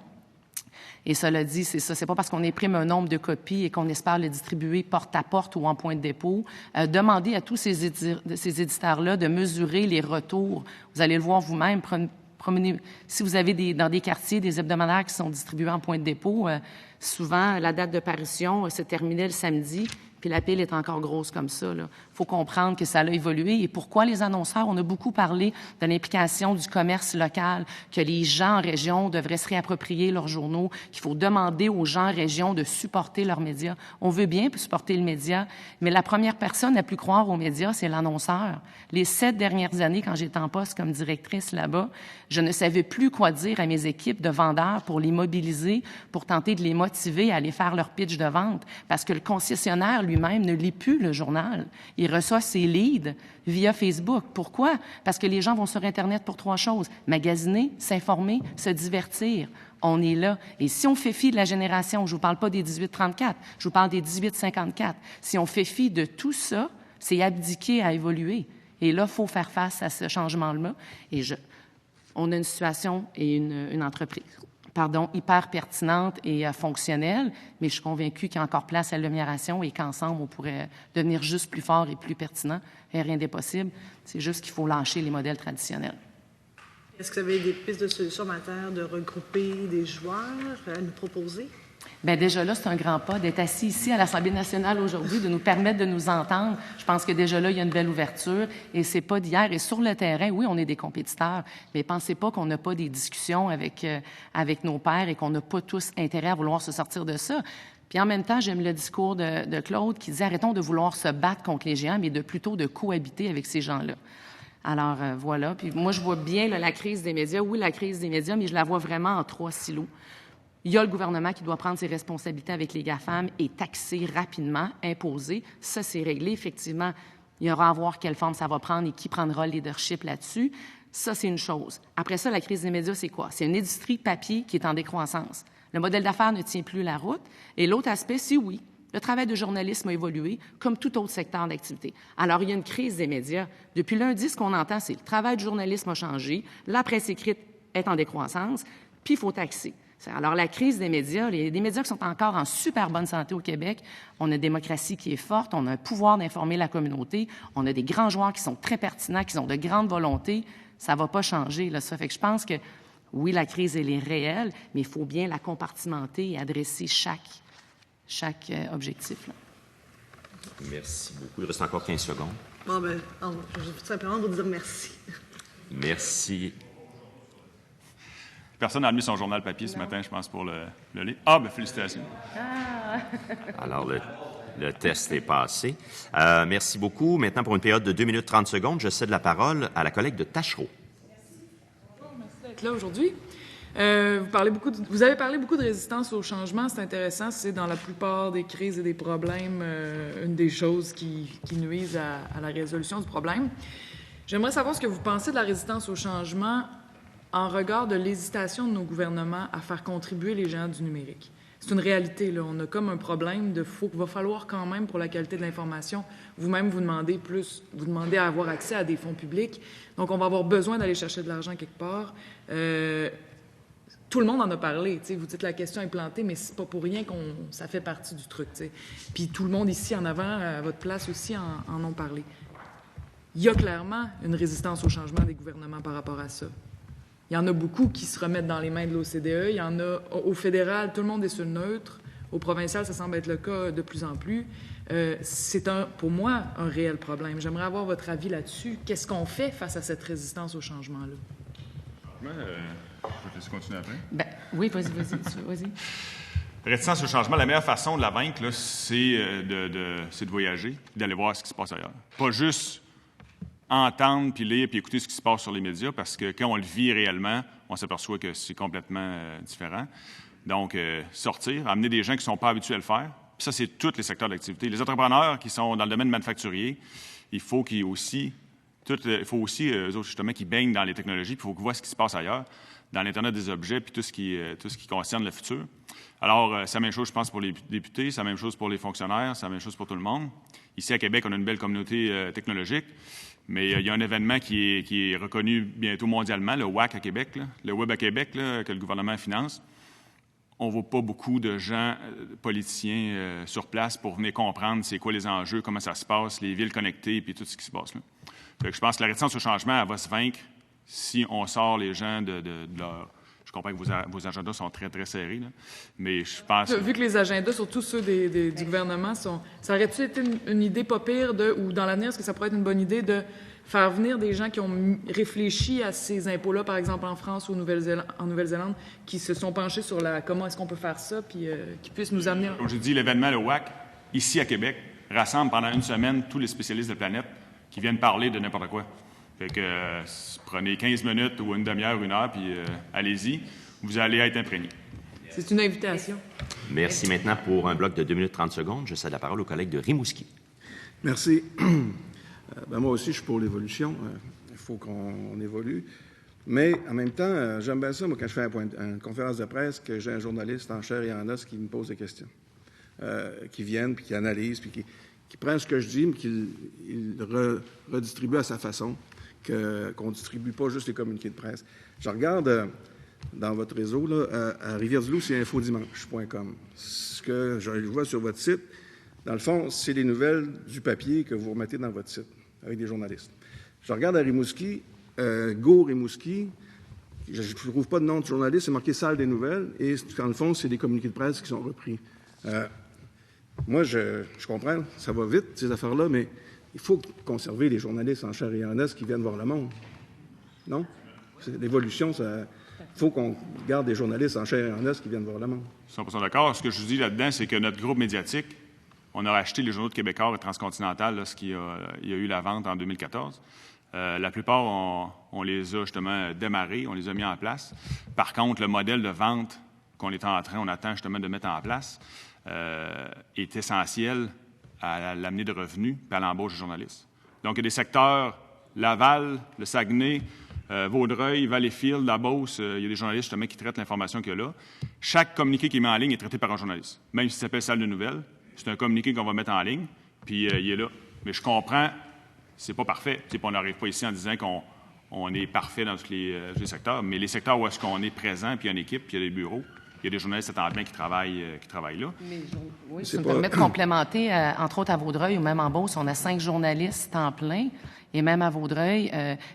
Et cela dit, c'est ça. C'est pas parce qu'on imprime un nombre de copies et qu'on espère le distribuer porte à porte ou en point de dépôt. Demandez à tous ces éditeurs-là de mesurer les retours. Vous allez le voir vous-même. Promenez, si vous avez dans des quartiers des hebdomadaires qui sont distribués en point de dépôt, souvent la date de parution se terminait le samedi. Puis la pile est encore grosse comme ça. Il faut comprendre que ça a évolué. Et pourquoi les annonceurs? On a beaucoup parlé de l'implication du commerce local, que les gens en région devraient se réapproprier leurs journaux, qu'il faut demander aux gens en région de supporter leurs médias. On veut bien supporter le média, mais la première personne à plus croire aux médias, c'est l'annonceur. Les 7 dernières années, quand j'étais en poste comme directrice là-bas, je ne savais plus quoi dire à mes équipes de vendeurs pour les mobiliser, pour tenter de les motiver à aller faire leur pitch de vente, parce que le concessionnaire lui-même ne lit plus le journal. Il reçoit ses leads via Facebook. Pourquoi? Parce que les gens vont sur Internet pour 3 choses. Magasiner, s'informer, se divertir. On est là. Et si on fait fi de la génération, je ne vous parle pas des 18-34, je vous parle des 18-54, si on fait fi de tout ça, c'est abdiquer à évoluer. Et là, il faut faire face à ce changement-là. Et on a une situation et une entreprise hyper pertinente et fonctionnelle, mais je suis convaincue qu'il y a encore place à l'amélioration et qu'ensemble, on pourrait devenir juste plus fort et plus pertinent. Et rien n'est possible. C'est juste qu'il faut lâcher les modèles traditionnels. Est-ce que vous avez des pistes de solutions en matière de regrouper des joueurs à nous proposer? Bien, déjà là, c'est un grand pas d'être assis ici à l'Assemblée nationale aujourd'hui, de nous permettre de nous entendre. Je pense que déjà là, il y a une belle ouverture et c'est pas d'hier. Et sur le terrain, oui, on est des compétiteurs, mais pensez pas qu'on n'a pas des discussions avec nos pairs et qu'on n'a pas tous intérêt à vouloir se sortir de ça. Puis en même temps, j'aime le discours de Claude qui dit « Arrêtons de vouloir se battre contre les géants, mais plutôt de cohabiter avec ces gens-là ». Alors, voilà. Puis moi, je vois bien là, la crise des médias. Oui, la crise des médias, mais je la vois vraiment en 3 silos. Il y a le gouvernement qui doit prendre ses responsabilités avec les GAFAM et taxer rapidement, imposer. Ça, c'est réglé. Effectivement, il y aura à voir quelle forme ça va prendre et qui prendra le leadership là-dessus. Ça, c'est une chose. Après ça, la crise des médias, c'est quoi? C'est une industrie papier qui est en décroissance. Le modèle d'affaires ne tient plus la route. Et l'autre aspect, c'est oui, le travail de journalisme a évolué comme tout autre secteur d'activité. Alors, il y a une crise des médias. Depuis lundi, ce qu'on entend, c'est le travail du journalisme a changé, la presse écrite est en décroissance, puis il faut taxer. Alors, la crise des médias, des médias qui sont encore en super bonne santé au Québec, on a une démocratie qui est forte, on a un pouvoir d'informer la communauté, on a des grands joueurs qui sont très pertinents, qui ont de grandes volontés. Ça ne va pas changer, là, ça. Fait que je pense que, oui, la crise, elle est réelle, mais il faut bien la compartimenter et adresser chaque objectif, là. Merci beaucoup. Il reste encore 15 secondes. Bon, ben, je vais simplement vous dire merci. Merci. Personne n'a admis son journal papier ce matin, je pense, pour le lire. Ah, bien, félicitations. Alors, le test est passé. Merci beaucoup. Maintenant, pour une période de 2 minutes 30 secondes, je cède la parole à la collègue de Tachereau. Merci d'être là aujourd'hui. Vous avez parlé beaucoup de résistance au changement. C'est intéressant. C'est dans la plupart des crises et des problèmes une des choses qui nuisent à la résolution du problème. J'aimerais savoir ce que vous pensez de la résistance au changement en regard de l'hésitation de nos gouvernements à faire contribuer les géants du numérique. C'est une réalité, là. On a comme un problème va falloir quand même, pour la qualité de l'information, vous-même vous demandez à avoir accès à des fonds publics. Donc, on va avoir besoin d'aller chercher de l'argent quelque part. Tout le monde en a parlé. T'sais. Vous dites la question est plantée, mais c'est pas pour rien ça fait partie du truc. T'sais. Puis tout le monde ici en avant, à votre place aussi, en ont parlé. Il y a clairement une résistance au changement des gouvernements par rapport à ça. Il y en a beaucoup qui se remettent dans les mains de l'OCDE. Il y en a au fédéral, tout le monde est sur le neutre. Au provincial, ça semble être le cas de plus en plus. C'est pour moi un réel problème. J'aimerais avoir votre avis là-dessus. Qu'est-ce qu'on fait face à cette résistance au changement-là? Je vais te laisser continuer après. Ben, oui, vas-y. Réticence au changement, la meilleure façon de la vaincre, là, c'est de voyager, d'aller voir ce qui se passe ailleurs. Pas juste entendre, puis lire, puis écouter ce qui se passe sur les médias, parce que quand on le vit réellement, on s'aperçoit que c'est complètement différent. Donc, sortir, amener des gens qui ne sont pas habitués à le faire. Puis ça, c'est tous les secteurs d'activité. Les entrepreneurs qui sont dans le domaine manufacturier, il faut aussi, eux autres, justement, qui baignent dans les technologies, puis il faut qu'ils voient ce qui se passe ailleurs, dans l'Internet des objets, puis tout ce qui concerne le futur. Alors, c'est la même chose, je pense, pour les députés, c'est la même chose pour les fonctionnaires, c'est la même chose pour tout le monde. Ici, à Québec, on a une belle communauté technologique, mais il y a un événement qui est reconnu bientôt mondialement, le WAC à Québec, là, le Web à Québec, là, que le gouvernement finance. On ne voit pas beaucoup de gens, politiciens, sur place pour venir comprendre c'est quoi les enjeux, comment ça se passe, les villes connectées, puis tout ce qui se passe là. Fait que je pense que la réticence au changement, elle va se vaincre si on sort les gens de leur... Je comprends que vos agendas sont très, très serrés, là, mais je pense... Vu que les agendas, surtout ceux du gouvernement, ça aurait-tu été une idée pas pire ou dans l'avenir, est-ce que ça pourrait être une bonne idée de faire venir des gens qui ont réfléchi à ces impôts-là, par exemple en France ou en Nouvelle-Zélande, qui se sont penchés sur comment est-ce qu'on peut faire ça, puis qui puissent nous amener... Comme j'ai dit, l'événement, le WAC, ici à Québec, rassemble pendant une semaine tous les spécialistes de la planète qui viennent parler de n'importe quoi. Fait que prenez 15 minutes ou une demi-heure, 1 heure, puis allez-y, vous allez être imprégné. C'est une invitation. Merci. Maintenant, pour un bloc de 2 minutes 30 secondes, je cède la parole au collègue de Rimouski. Merci. Moi aussi, je suis pour l'évolution. Il faut qu'on évolue. Mais en même temps, j'aime bien ça, moi, quand je fais une conférence de presse, que j'ai un journaliste en chair et en os qui me pose des questions, qui viennent, puis qui analysent, puis qui prennent ce que je dis, mais qui redistribuent à sa façon, qu'on ne distribue pas juste les communiqués de presse. Je regarde dans votre réseau, là, à Rivière-du-Loup, c'est infodimanche.com. Ce que je vois sur votre site, dans le fond, c'est les nouvelles du papier que vous remettez dans votre site, avec des journalistes. Je regarde à Rimouski, Go Rimouski, je ne trouve pas de nom de journaliste, c'est marqué Salle des nouvelles, et dans le fond, c'est des communiqués de presse qui sont repris. Moi, je comprends, ça va vite, ces affaires-là, mais il faut conserver les journalistes en chair et en os qui viennent voir le monde. Non? L'évolution, il faut qu'on garde des journalistes en chair et en os qui viennent voir le monde. 100% d'accord. Ce que je vous dis là-dedans, c'est que notre groupe médiatique, on a racheté les journaux de Québécois et Transcontinental lorsqu'il y a eu la vente en 2014. La plupart, on les a justement démarrés, on les a mis en place. Par contre, le modèle de vente on attend justement de mettre en place, est essentiel à l'amener de revenus et à l'embauche de journalistes. Donc, il y a des secteurs, Laval, le Saguenay, Vaudreuil, Valleyfield, la Beauce, il y a des journalistes justement qui traitent l'information qu'il y a là. Chaque communiqué qui est mis en ligne est traité par un journaliste. Même s'il s'appelle Salle de nouvelles, c'est un communiqué qu'on va mettre en ligne, puis il est là. Mais je comprends, c'est pas parfait. On n'arrive pas ici en disant qu'on est parfait dans tous les secteurs, mais les secteurs où est-ce qu'on est présent, puis il y a une équipe, puis il y a des bureaux, il y a des journalistes à temps plein qui travaillent là. Oui, si vous me permettez de complémenter, entre autres à Vaudreuil ou même en Beauce, on a 5 journalistes temps plein. Et même à Vaudreuil,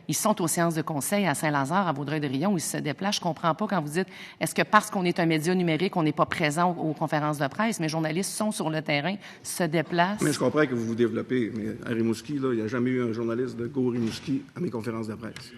ils sont aux séances de conseil à Saint-Lazare, à Vaudreuil-Dorion, où ils se déplacent. Je comprends pas quand vous dites, est-ce que parce qu'on est un média numérique, on n'est pas présent aux conférences de presse, mais les journalistes sont sur le terrain, se déplacent. Mais je comprends que vous vous développez, mais à Rimouski, là, il n'y a jamais eu un journaliste de Go-Rimouski à mes conférences de presse.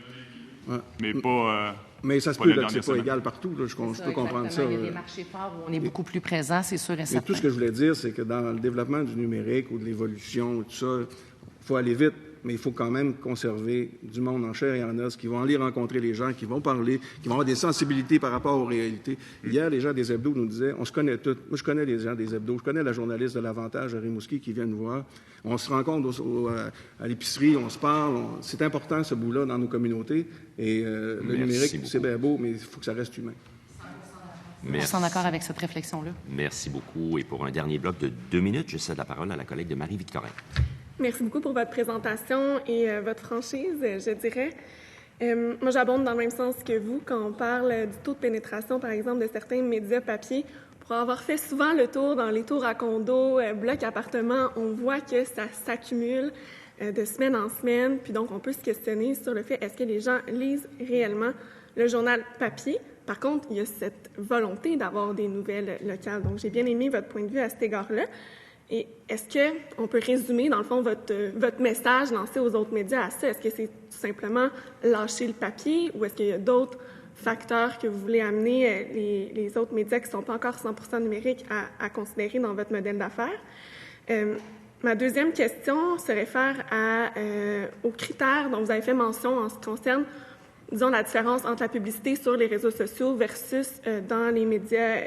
Ouais. Mais pas... mais ça se peut que c'est pas égal partout, là, je peux comprendre ça. Il y a des marchés forts où on est beaucoup plus présent, c'est sûr et certain. Mais tout ce que je voulais dire, c'est que dans le développement du numérique ou de l'évolution, tout ça, il faut aller vite. Mais il faut quand même conserver du monde en chair et en os qui vont aller rencontrer les gens, qui vont parler, qui vont avoir des sensibilités par rapport aux réalités. Hier, les gens des hebdos nous disaient, on se connaît tous. Moi, je connais les gens des hebdos. Je connais la journaliste de l'Avantage à Rimouski qui vient nous voir. On se rencontre à l'épicerie, on se parle. C'est important, ce bout-là, dans nos communautés. Et le numérique, c'est bien beau, mais il faut que ça reste humain. Merci. On est en accord avec cette réflexion-là. Merci beaucoup. Et pour un dernier bloc de 2 minutes, je cède la parole à la collègue de Marie-Victorin. Merci beaucoup pour votre présentation et votre franchise, je dirais. Moi, j'abonde dans le même sens que vous quand on parle du taux de pénétration, par exemple, de certains médias papier. Pour avoir fait souvent le tour dans les tours à condos, blocs appartements, on voit que ça s'accumule de semaine en semaine. Puis donc, on peut se questionner sur le fait, est-ce que les gens lisent réellement le journal papier? Par contre, il y a cette volonté d'avoir des nouvelles locales. Donc, j'ai bien aimé votre point de vue à cet égard-là. Et est-ce qu'on peut résumer, dans le fond, votre message lancé aux autres médias à ça? Est-ce que c'est tout simplement lâcher le papier ou est-ce qu'il y a d'autres facteurs que vous voulez amener les autres médias qui ne sont pas encore 100% numériques à considérer dans votre modèle d'affaires? Ma deuxième question se réfère aux critères dont vous avez fait mention en ce qui concerne, disons, la différence entre la publicité sur les réseaux sociaux versus dans les médias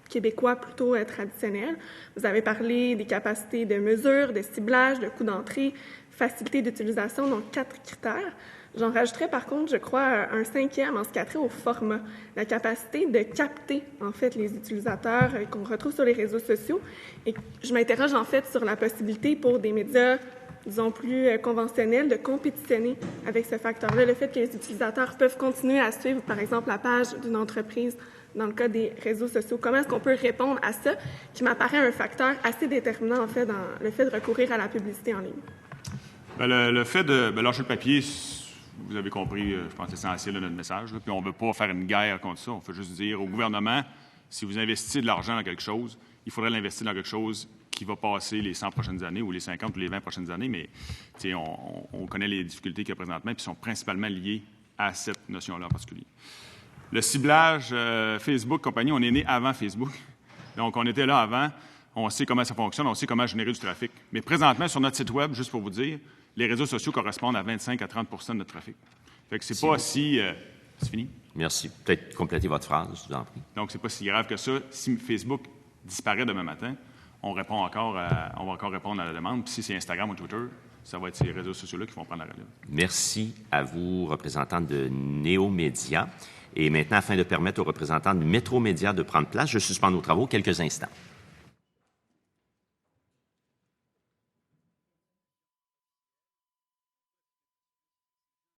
québécois plutôt traditionnels. Vous avez parlé des capacités de mesure, de ciblage, de coût d'entrée, facilité d'utilisation, donc 4 critères. J'en rajouterais par contre, je crois, un 5e en ce qui a trait au format, la capacité de capter en fait les utilisateurs qu'on retrouve sur les réseaux sociaux. Et je m'interroge en fait sur la possibilité pour des médias, disons, plus conventionnels de compétitionner avec ce facteur-là, le fait que les utilisateurs peuvent continuer à suivre, par exemple, la page d'une entreprise dans le cas des réseaux sociaux. Comment est-ce qu'on peut répondre à ça, qui m'apparaît un facteur assez déterminant, en fait, dans le fait de recourir à la publicité en ligne? Bien, le fait de lâcher le papier, vous avez compris, je pense, l'essentiel de notre message. Là. Puis on ne veut pas faire une guerre contre ça. On veut juste dire au gouvernement, si vous investissez de l'argent dans quelque chose, il faudrait l'investir dans quelque chose qui va passer les 100 prochaines années ou les 50 ou les 20 prochaines années. Mais on connaît les difficultés qu'il y a présentement, puis sont principalement liées à cette notion-là en particulier. Le ciblage Facebook, compagnie, on est né avant Facebook. Donc, on était là avant. On sait comment ça fonctionne. On sait comment générer du trafic. Mais présentement, sur notre site Web, juste pour vous dire, les réseaux sociaux correspondent à 25 à 30 % de notre trafic. Fait que c'est pas si... c'est fini? Merci. Peut-être compléter votre phrase, je vous en prie. Donc, c'est pas si grave que ça. Si Facebook disparaît demain matin, on va encore répondre à la demande. Puis si c'est Instagram ou Twitter, ça va être ces réseaux sociaux-là qui vont prendre la relève. Merci à vous, représentants de Néo-Média. Et maintenant, afin de permettre aux représentants de Métro-Média de prendre place, je suspends nos travaux quelques instants.